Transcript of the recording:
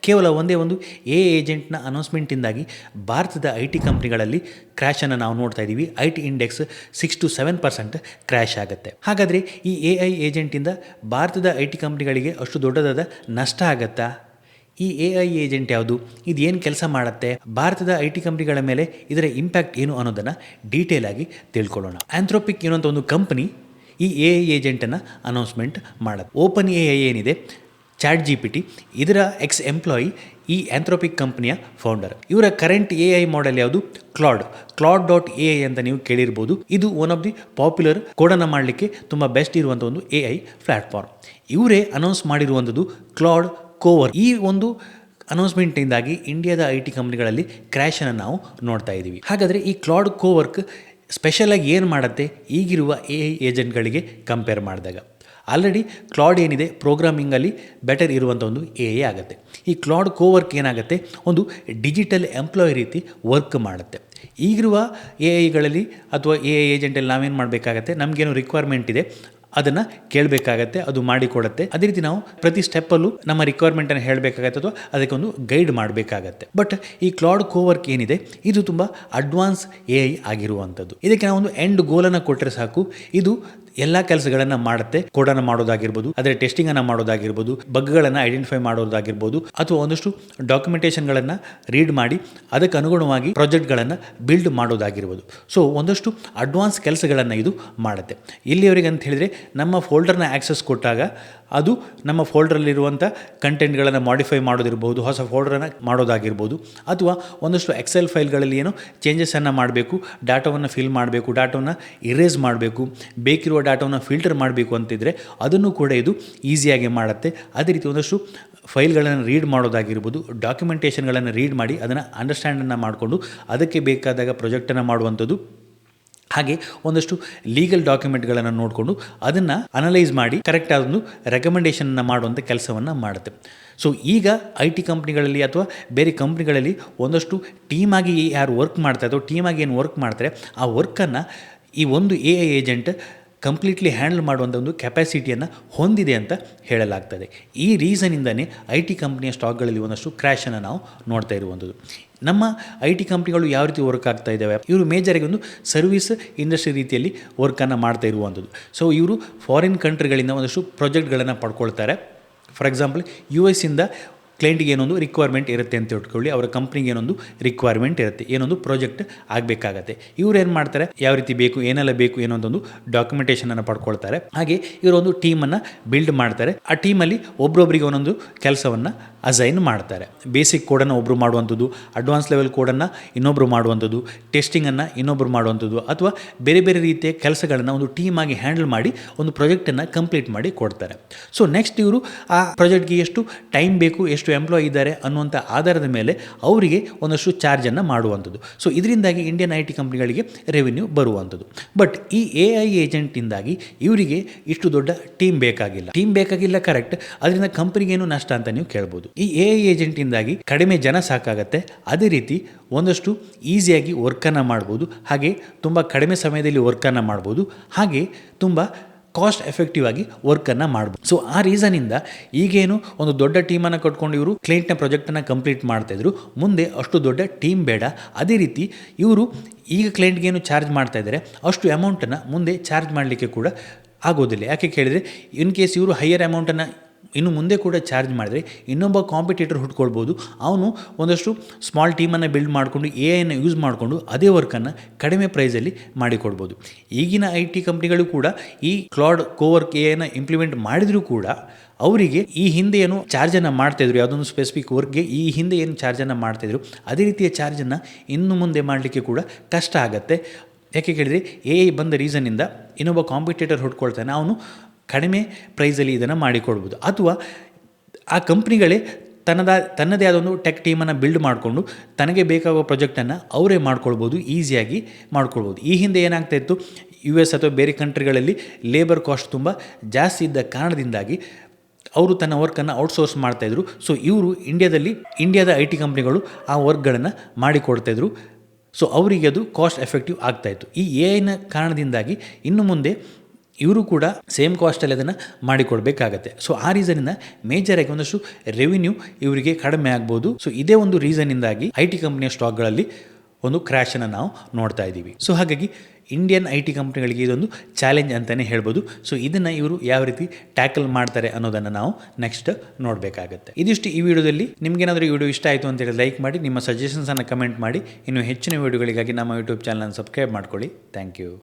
ಕೇವಲ ಒಂದೇ ಒಂದು ಎ ಏಜೆಂಟ್ನ ಅನೌನ್ಸ್ಮೆಂಟಿಂದಾಗಿ ಭಾರತದ ಐ ಟಿ ಕಂಪ್ನಿಗಳಲ್ಲಿ ಕ್ರ್ಯಾಶನ್ನು ನಾವು ನೋಡ್ತಾ ಇದ್ದೀವಿ. ಐ ಟಿ ಇಂಡೆಕ್ಸ್ 6-7% ಕ್ರ್ಯಾಶ್ ಆಗುತ್ತೆ. ಹಾಗಾದರೆ ಈ ಎ ಐ ಏಜೆಂಟಿಂದ ಭಾರತದ ಐ ಟಿ ಕಂಪ್ನಿಗಳಿಗೆ ಅಷ್ಟು ದೊಡ್ಡದಾದ ನಷ್ಟ ಆಗುತ್ತಾ? ಈ ಎ ಐ ಏಜೆಂಟ್ ಯಾವುದು, ಇದು ಏನು ಕೆಲಸ ಮಾಡುತ್ತೆ, ಭಾರತದ ಐ ಟಿ ಕಂಪ್ನಿಗಳ ಮೇಲೆ ಇದರ ಇಂಪ್ಯಾಕ್ಟ್ ಏನು ಅನ್ನೋದನ್ನು ಡೀಟೇಲ್ ಆಗಿ ತಿಳ್ಕೊಳ್ಳೋಣ. ಆಂಥ್ರೋಪಿಕ್ ಅನ್ನುವಂಥ ಒಂದು ಕಂಪನಿ ಈ ಎ ಐ ಏಜೆಂಟನ್ನು ಅನೌನ್ಸ್ಮೆಂಟ್ ಮಾಡುತ್ತೆ. ಓಪನ್ ಎ ಐ ಏನಿದೆ, ChatGPT, ಇದರ ಎಕ್ಸ್ ಎಂಪ್ಲಾಯಿ ಈ ಆಂಥ್ರೋಪಿಕ್ ಕಂಪನಿಯ ಫೌಂಡರ್. ಇವರ ಕರೆಂಟ್ ಎ ಐ ಮಾಡೆಲ್ ಯಾವುದು? Claude.ai ಅಂತ ನೀವು ಕೇಳಿರ್ಬೋದು. ಇದು ಒನ್ ಆಫ್ ದಿ ಪಾಪ್ಯುಲರ್ ಕೋಡನ್ನು ಮಾಡಲಿಕ್ಕೆ ತುಂಬ ಬೆಸ್ಟ್ ಇರುವಂಥ ಒಂದು ಎ ಐ ಪ್ಲ್ಯಾಟ್ಫಾರ್ಮ್. ಇವರೇ ಅನೌನ್ಸ್ ಮಾಡಿರುವಂಥದ್ದು ಕ್ಲಾಡ್ ಕೋವರ್. ಈ ಒಂದು ಅನೌನ್ಸ್ಮೆಂಟಿಂದಾಗಿ ಇಂಡಿಯಾದ ಐ ಟಿ ಕಂಪ್ನಿಗಳಲ್ಲಿ ಕ್ರ್ಯಾಶನ್ನು ನಾವು ನೋಡ್ತಾ ಇದ್ದೀವಿ. ಹಾಗಾದರೆ ಈ ಕ್ಲಾಡ್ ಕೋವರ್ಕ್ ಸ್ಪೆಷಲಾಗಿ ಏನು ಮಾಡುತ್ತೆ ಈಗಿರುವ ಎ ಐ ಏಜೆಂಟ್ಗಳಿಗೆ ಕಂಪೇರ್ ಮಾಡಿದಾಗ? ಆಲ್ರೆಡಿ ಕ್ಲಾಡ್ ಏನಿದೆ ಪ್ರೋಗ್ರಾಮಿಂಗಲ್ಲಿ ಬೆಟರ್ ಇರುವಂಥ ಒಂದು ಎ ಐ ಆಗುತ್ತೆ. ಈ ಕ್ಲಾಡ್ ಕೋವರ್ಕ್ ಏನಾಗುತ್ತೆ, ಒಂದು ಡಿಜಿಟಲ್ ಎಂಪ್ಲಾಯ್ ರೀತಿ ವರ್ಕ್ ಮಾಡುತ್ತೆ. ಈಗಿರುವ ಎ ಐಗಳಲ್ಲಿ ಅಥವಾ ಎ ಐ ಏಜೆಂಟಲ್ಲಿ ನಾವೇನು ಮಾಡಬೇಕಾಗತ್ತೆ, ನಮಗೇನು ರಿಕ್ವೈರ್ಮೆಂಟ್ ಇದೆ ಅದನ್ನು ಕೇಳಬೇಕಾಗತ್ತೆ, ಅದು ಮಾಡಿಕೊಡುತ್ತೆ. ಅದೇ ರೀತಿ ನಾವು ಪ್ರತಿ ಸ್ಟೆಪ್ಪಲ್ಲೂ ನಮ್ಮ ರಿಕ್ವೈರ್ಮೆಂಟನ್ನು ಹೇಳಬೇಕಾಗತ್ತೆ ಅಥವಾ ಅದಕ್ಕೊಂದು ಗೈಡ್ ಮಾಡಬೇಕಾಗತ್ತೆ. ಬಟ್ ಈ ಕ್ಲಾಡ್ ಕೋವರ್ಕ್ ಏನಿದೆ ಇದು ತುಂಬ ಅಡ್ವಾನ್ಸ್ ಎ ಐ ಆಗಿರುವಂಥದ್ದು. ಇದಕ್ಕೆ ನಾವು ಒಂದು ಎಂಡ್ ಗೋಲನ್ನು ಕೊಟ್ಟರೆ ಸಾಕು, ಇದು ಎಲ್ಲ ಕೆಲಸಗಳನ್ನು ಮಾಡುತ್ತೆ. ಕೋಡನ್ನು ಮಾಡೋದಾಗಿರ್ಬೋದು, ಅದರ ಟೆಸ್ಟಿಂಗನ್ನು ಮಾಡೋದಾಗಿರ್ಬೋದು, ಬಗ್ಗಳನ್ನು ಐಡೆಂಟಿಫೈ ಮಾಡೋದಾಗಿರ್ಬೋದು, ಅಥವಾ ಒಂದಷ್ಟು ಡಾಕ್ಯುಮೆಂಟೇಷನ್ಗಳನ್ನು ರೀಡ್ ಮಾಡಿ ಅದಕ್ಕೆ ಅನುಗುಣವಾಗಿ ಪ್ರಾಜೆಕ್ಟ್ಗಳನ್ನು ಬಿಲ್ಡ್ ಮಾಡೋದಾಗಿರ್ಬೋದು. ಸೊ ಒಂದಷ್ಟು ಅಡ್ವಾನ್ಸ್ ಕೆಲಸಗಳನ್ನು ಇದು ಮಾಡುತ್ತೆ. ಇಲ್ಲಿಯವರೆಗೆ ಅಂತ ಹೇಳಿದರೆ ನಮ್ಮ ಫೋಲ್ಡರ್ನ ಆ್ಯಕ್ಸಸ್ ಕೊಟ್ಟಾಗ ಅದು ನಮ್ಮ ಫೋಲ್ಡರಲ್ಲಿರುವಂಥ ಕಂಟೆಂಟ್ಗಳನ್ನು ಮಾಡಿಫೈ ಮಾಡೋದಿರ್ಬೋದು, ಹೊಸ ಫೋಲ್ಡರನ್ನು ಮಾಡೋದಾಗಿರ್ಬೋದು, ಅಥವಾ ಒಂದಷ್ಟು ಎಕ್ಸೆಲ್ ಫೈಲ್ಗಳಲ್ಲಿ ಏನೋ ಚೇಂಜಸನ್ನು ಮಾಡಬೇಕು, ಡಾಟಾವನ್ನು ಫಿಲ್ ಮಾಡಬೇಕು, ಡಾಟಾವನ್ನು ಇರೇಸ್ ಮಾಡಬೇಕು, ಬೇಕಿರುವ ಡಾಟಾವನ್ನು ಫಿಲ್ಟರ್ ಮಾಡಬೇಕು ಅಂತಿದ್ರೆ ಅದನ್ನು ಕೂಡ ಇದು ಈಸಿಯಾಗಿ ಮಾಡುತ್ತೆ. ಅದೇ ರೀತಿ ಒಂದಷ್ಟು ಫೈಲ್ಗಳನ್ನು ರೀಡ್ ಮಾಡೋದಾಗಿರ್ಬೋದು, ಡಾಕ್ಯುಮೆಂಟೇಷನ್ಗಳನ್ನು ರೀಡ್ ಮಾಡಿ ಅದನ್ನು ಅಂಡರ್ಸ್ಟ್ಯಾಂಡನ್ನು ಮಾಡಿಕೊಂಡು ಅದಕ್ಕೆ ಬೇಕಾದಾಗ ಪ್ರೊಜೆಕ್ಟನ್ನು ಮಾಡುವಂಥದ್ದು, ಹಾಗೆ ಒಂದಷ್ಟು ಲೀಗಲ್ ಡಾಕ್ಯುಮೆಂಟ್ಗಳನ್ನು ನೋಡಿಕೊಂಡು ಅದನ್ನು ಅನಲೈಸ್ ಮಾಡಿ ಕರೆಕ್ಟ್ ಆದೊಂದು ರೆಕಮೆಂಡೇಷನನ್ನು ಮಾಡುವಂಥ ಕೆಲಸವನ್ನು ಮಾಡುತ್ತೆ. ಸೊ ಈಗ ಐ ಟಿ ಕಂಪ್ನಿಗಳಲ್ಲಿ ಅಥವಾ ಬೇರೆ ಕಂಪ್ನಿಗಳಲ್ಲಿ ಒಂದಷ್ಟು ಟೀಮಾಗಿ ಯಾರು ವರ್ಕ್ ಮಾಡ್ತಾ ಇದ್ದೋ, ಟೀಮಾಗಿ ಏನು ವರ್ಕ್ ಮಾಡ್ತಾರೆ ಆ ವರ್ಕನ್ನು ಈ ಒಂದು A I agent completely handle ಮಾಡುವಂಥ ಒಂದು ಕೆಪಾಸಿಟಿಯನ್ನು ಹೊಂದಿದೆ ಅಂತ ಹೇಳಲಾಗ್ತದೆ. ಈ ರೀಸನಿಂದನೇ ಐ ಟಿ ಕಂಪ್ನಿಯ ಸ್ಟಾಕ್ಗಳಲ್ಲಿ ಒಂದಷ್ಟು ಕ್ರ್ಯಾಶನ್ನು ನಾವು ನೋಡ್ತಾ ಇರುವಂಥದ್ದು. ನಮ್ಮ ಐ ಟಿ ಕಂಪ್ನಿಗಳು ಯಾವ ರೀತಿ ವರ್ಕ್ ಆಗ್ತಾ ಇದ್ದಾವೆ, ಇವರು ಮೇಜರಾಗಿ ಒಂದು ಸರ್ವಿಸ್ ಇಂಡಸ್ಟ್ರಿ ರೀತಿಯಲ್ಲಿ ವರ್ಕನ್ನು ಮಾಡ್ತಾ ಇರುವಂಥದ್ದು. ಸೊ ಇವರು ಫಾರಿನ್ ಕಂಟ್ರಿಗಳಿಂದ ಒಂದಷ್ಟು ಪ್ರಾಜೆಕ್ಟ್ಗಳನ್ನು ಪಡ್ಕೊಳ್ತಾರೆ. ಫಾರ್ ಎಕ್ಸಾಂಪಲ್ US ಇಂದ ಕ್ಲೈಂಟಿಗೆ ಏನೊಂದು ರಿಕ್ವೈರ್ಮೆಂಟ್ ಇರುತ್ತೆ ಅಂತ ಇಟ್ಕೊಳ್ಳಿ, ಅವರ ಕಂಪ್ನಿಗೆ ಏನೊಂದು ರಿಕ್ವೈರ್ಮೆಂಟ್ ಇರುತ್ತೆ, ಏನೊಂದು ಪ್ರಾಜೆಕ್ಟ್ ಆಗಬೇಕಾಗತ್ತೆ. ಇವ್ರು ಏನು ಮಾಡ್ತಾರೆ, ಯಾವ ರೀತಿ ಬೇಕು, ಏನೆಲ್ಲ ಬೇಕು ಏನೊಂದೊಂದು ಡಾಕ್ಯುಮೆಂಟೇಷನನ್ನು ಪಡ್ಕೊಳ್ತಾರೆ. ಹಾಗೆ ಇವರೊಂದು ಟೀಮನ್ನು ಬಿಲ್ಡ್ ಮಾಡ್ತಾರೆ. ಆ ಟೀಮಲ್ಲಿ ಒಬ್ರೊಬ್ಬರಿಗೆ ಒಂದೊಂದು ಕೆಲಸವನ್ನು ಅಸೈನ್ ಮಾಡ್ತಾರೆ. ಬೇಸಿಕ್ ಕೋಡನ್ನು ಒಬ್ಬರು ಮಾಡುವಂಥದ್ದು, ಅಡ್ವಾನ್ಸ್ ಲೆವೆಲ್ ಕೋಡನ್ನು ಇನ್ನೊಬ್ಬರು ಮಾಡುವಂಥದ್ದು, ಟೆಸ್ಟಿಂಗನ್ನು ಇನ್ನೊಬ್ಬರು ಮಾಡುವಂಥದ್ದು, ಅಥವಾ ಬೇರೆ ಬೇರೆ ರೀತಿಯ ಕೆಲಸಗಳನ್ನು ಒಂದು ಟೀಮಾಗಿ ಹ್ಯಾಂಡಲ್ ಮಾಡಿ ಒಂದು ಪ್ರಾಜೆಕ್ಟನ್ನು ಕಂಪ್ಲೀಟ್ ಮಾಡಿ ಕೊಡ್ತಾರೆ. ಸೊ ನೆಕ್ಸ್ಟ್ ಇವರು ಆ ಪ್ರಾಜೆಕ್ಟ್ಗೆ ಎಷ್ಟು ಟೈಮ್ ಬೇಕು, ಎಷ್ಟು ಎಂಪ್ಲಾಯ್ ಇದ್ದಾರೆ ಅನ್ನುವಂಥ ಆಧಾರದ ಮೇಲೆ ಅವರಿಗೆ ಒಂದಷ್ಟು ಚಾರ್ಜನ್ನು ಮಾಡುವಂಥದ್ದು. ಸೊ ಇದರಿಂದಾಗಿ ಇಂಡಿಯನ್ ಐ ಟಿ ಕಂಪ್ನಿಗಳಿಗೆ ರೆವಿನ್ಯೂ ಬರುವಂಥದ್ದು. ಬಟ್ ಈ ಎ ಐ ಏಜೆಂಟಿಂದಾಗಿ ಇವರಿಗೆ ಇಷ್ಟು ದೊಡ್ಡ ಟೀಮ್ ಬೇಕಾಗಿಲ್ಲ ಕರೆಕ್ಟ್. ಅದರಿಂದ ಕಂಪ್ನಿಗೇನು ನಷ್ಟ ಅಂತ ನೀವು ಕೇಳ್ಬೋದು. ಈ ಎ ಐ ಏಜೆಂಟಿಂದಾಗಿ ಕಡಿಮೆ ಜನ ಸಾಕಾಗತ್ತೆ, ಅದೇ ರೀತಿ ಒಂದಷ್ಟು ಈಸಿಯಾಗಿ ವರ್ಕನ್ನು ಮಾಡ್ಬೋದು, ಹಾಗೆ ತುಂಬ ಕಡಿಮೆ ಸಮಯದಲ್ಲಿ ವರ್ಕನ್ನು ಮಾಡ್ಬೋದು, ಹಾಗೆ ತುಂಬ ಕಾಸ್ಟ್ ಎಫೆಕ್ಟಿವ್ ಆಗಿ ವರ್ಕನ್ನು ಮಾಡ್ಬೋದು. ಸೊ ಆ ರೀಸನಿಂದ ಈಗೇನು ಒಂದು ದೊಡ್ಡ ಟೀಮನ್ನು ಕಟ್ಕೊಂಡು ಇವರು ಕ್ಲೈಂಟ್ನ ಪ್ರಾಜೆಕ್ಟನ್ನು ಕಂಪ್ಲೀಟ್ ಮಾಡ್ತಾಯಿದ್ರು, ಮುಂದೆ ಅಷ್ಟು ದೊಡ್ಡ ಟೀಮ್ ಬೇಡ. ಅದೇ ರೀತಿ ಇವರು ಈಗ ಕ್ಲೈಂಟ್ಗೇನು ಚಾರ್ಜ್ ಮಾಡ್ತಾ ಇದ್ದಾರೆ ಅಷ್ಟು ಅಮೌಂಟನ್ನು ಮುಂದೆ ಚಾರ್ಜ್ ಮಾಡಲಿಕ್ಕೆ ಕೂಡ ಆಗೋದಿಲ್ಲ. ಯಾಕೆ ಕೇಳಿದರೆ, ಇನ್ ಕೇಸ್ ಇವರು ಹೈಯರ್ ಅಮೌಂಟನ್ನು ಇನ್ನು ಮುಂದೆ ಕೂಡ ಚಾರ್ಜ್ ಮಾಡಿದರೆ ಇನ್ನೊಬ್ಬ ಕಾಂಪಿಟೇಟರ್ ಹುಡ್ಕೊಳ್ಬೋದು. ಅವನು ಒಂದಷ್ಟು ಸ್ಮಾಲ್ ಟೀಮನ್ನು ಬಿಲ್ಡ್ ಮಾಡಿಕೊಂಡು ಎ ಐನ ಯೂಸ್ ಮಾಡಿಕೊಂಡು ಅದೇ ವರ್ಕನ್ನು ಕಡಿಮೆ ಪ್ರೈಸಲ್ಲಿ ಮಾಡಿಕೊಡ್ಬೋದು. ಈಗಿನ ಐ ಟಿ ಕಂಪ್ನಿಗಳು ಕೂಡ ಈ ಕ್ಲಾಡ್ ಕೋವರ್ಕ್ ಎ ಐನ ಇಂಪ್ಲಿಮೆಂಟ್ ಮಾಡಿದರೂ ಕೂಡ ಅವರಿಗೆ ಈ ಹಿಂದೆ ಏನು ಚಾರ್ಜನ್ನು ಮಾಡ್ತಾಯಿದ್ರು, ಯಾವುದೊಂದು ಸ್ಪೆಸಿಫಿಕ್ ವರ್ಕ್ಗೆ ಈ ಹಿಂದೆ ಏನು ಚಾರ್ಜನ್ನು ಮಾಡ್ತಾಯಿದ್ರು ಅದೇ ರೀತಿಯ ಚಾರ್ಜನ್ನು ಇನ್ನು ಮುಂದೆ ಮಾಡಲಿಕ್ಕೆ ಕೂಡ ಕಷ್ಟ ಆಗುತ್ತೆ. ಯಾಕೆ ಕೇಳಿದರೆ, ಎ ಐ ಬಂದ ರೀಸನ್ನಿಂದ ಇನ್ನೊಬ್ಬ ಕಾಂಪಿಟೇಟರ್ ಹುಡ್ಕೊಳ್ತಾನೆ, ಅವನು ಕಡಿಮೆ ಪ್ರೈಸಲ್ಲಿ ಇದನ್ನು ಮಾಡಿಕೊಡ್ಬೋದು. ಅಥವಾ ಆ ಕಂಪ್ನಿಗಳೇ ತನ್ನದೇ ಆದ ಒಂದು ಟೆಕ್ ಟೀಮನ್ನು ಬಿಲ್ಡ್ ಮಾಡಿಕೊಂಡು ತನಗೆ ಬೇಕಾಗುವ ಪ್ರಾಜೆಕ್ಟನ್ನು ಅವರೇ ಮಾಡ್ಕೊಳ್ಬೋದು, ಈಸಿಯಾಗಿ ಮಾಡ್ಕೊಳ್ಬೋದು. ಈ ಹಿಂದೆ ಏನಾಗ್ತಾಯಿತ್ತು, US ಅಥವಾ ಬೇರೆ ಕಂಟ್ರಿಗಳಲ್ಲಿ ಲೇಬರ್ ಕಾಸ್ಟ್ ತುಂಬ ಜಾಸ್ತಿ ಇದ್ದ ಕಾರಣದಿಂದಾಗಿ ಅವರು ತನ್ನ ವರ್ಕನ್ನು ಔಟ್ಸೋರ್ಸ್ ಮಾಡ್ತಾಯಿದ್ರು. ಸೊ ಇವರು ಇಂಡಿಯಾದ ಐ ಟಿ ಕಂಪ್ನಿಗಳು ಆ ವರ್ಕ್ಗಳನ್ನು ಮಾಡಿಕೊಡ್ತಾಯಿದ್ರು. ಸೊ ಅವರಿಗೆ ಅದು ಕಾಸ್ಟ್ ಎಫೆಕ್ಟಿವ್ ಆಗ್ತಾಯಿತ್ತು. ಈ ಎ ಐನ ಕಾರಣದಿಂದಾಗಿ ಇನ್ನು ಮುಂದೆ ಇವರು ಕೂಡ ಸೇಮ್ ಕಾಸ್ಟಲ್ಲಿ ಅದನ್ನು ಮಾಡಿಕೊಡ್ಬೇಕಾಗತ್ತೆ. ಸೊ ಆ ರೀಸನಿಂದ ಮೇಜರಾಗಿ ಒಂದಷ್ಟು ರೆವಿನ್ಯೂ ಇವರಿಗೆ ಕಡಿಮೆ ಆಗ್ಬೋದು. ಸೊ ಇದೇ ಒಂದು ರೀಸನ್ನಿಂದಾಗಿ ಐ ಟಿ ಕಂಪ್ನಿಯ ಸ್ಟಾಕ್ಗಳಲ್ಲಿ ಒಂದು ಕ್ರ್ಯಾಶನ್ನು ನಾವು ನೋಡ್ತಾ ಇದ್ದೀವಿ. ಸೊ ಹಾಗಾಗಿ ಇಂಡಿಯನ್ ಐ ಟಿ ಕಂಪ್ನಿಗಳಿಗೆ ಇದೊಂದು ಚಾಲೆಂಜ್ ಅಂತಲೇ ಹೇಳ್ಬೋದು. ಸೊ ಇದನ್ನು ಇವರು ಯಾವ ರೀತಿ ಟ್ಯಾಕಲ್ ಮಾಡ್ತಾರೆ ಅನ್ನೋದನ್ನು ನಾವು ನೆಕ್ಸ್ಟ್ ನೋಡಬೇಕಾಗತ್ತೆ. ಇದಿಷ್ಟು ಈ ವಿಡಿಯೋದಲ್ಲಿ. ನಿಮ್ಗೇನಾದರೂ ಈ ವಿಡಿಯೋ ಇಷ್ಟ ಆಯಿತು ಅಂತೇಳಿ ಲೈಕ್ ಮಾಡಿ, ನಿಮ್ಮ ಸಜೆಷನ್ಸನ್ನು ಕಮೆಂಟ್ ಮಾಡಿ. ಇನ್ನು ಹೆಚ್ಚಿನ ವಿಡಿಯೋಗಳಿಗಾಗಿ ನಮ್ಮ ಯೂಟ್ಯೂಬ್ ಚಾನಲನ್ನು ಸಬ್ಸ್ಕ್ರೈಬ್ ಮಾಡ್ಕೊಳ್ಳಿ. Thank you.